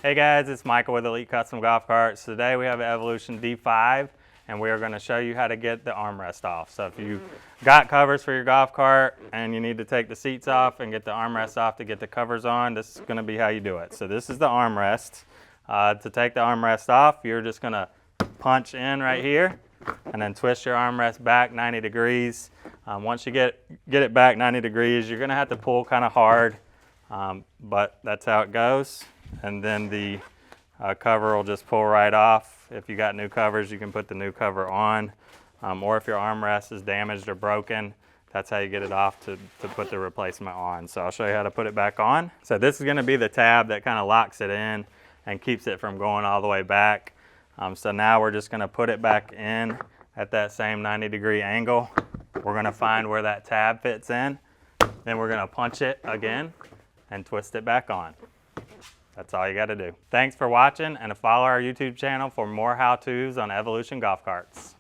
Hey guys, it's Michael with Elite Custom Golf Carts. Today we have an Evolution D5 and we are going to show you how to get the armrest off. So if you've got covers for your golf cart and you need to take the seats off and get the armrest off to get the covers on, this is going to be how you do it. So this is the armrest. To take the armrest off, you're just going to punch in right here and then twist your armrest back 90 degrees. Once you get it back 90 degrees, you're going to have to pull kind of hard, but that's how it goes. And then the cover will just pull right off. If you got new covers, you can put the new cover on. Or if your armrest is damaged or broken, that's how you get it off to put the replacement on. So I'll show you how to put it back on. So this is going to be the tab that kind of locks it in and keeps it from going all the way back. So now we're just going to put it back in at that same 90-degree angle. We're going to find where that tab fits in. Then we're going to punch it again and twist it back on. That's all you got to do. Thanks for watching, and follow our YouTube channel for more how-tos on Evolution golf carts.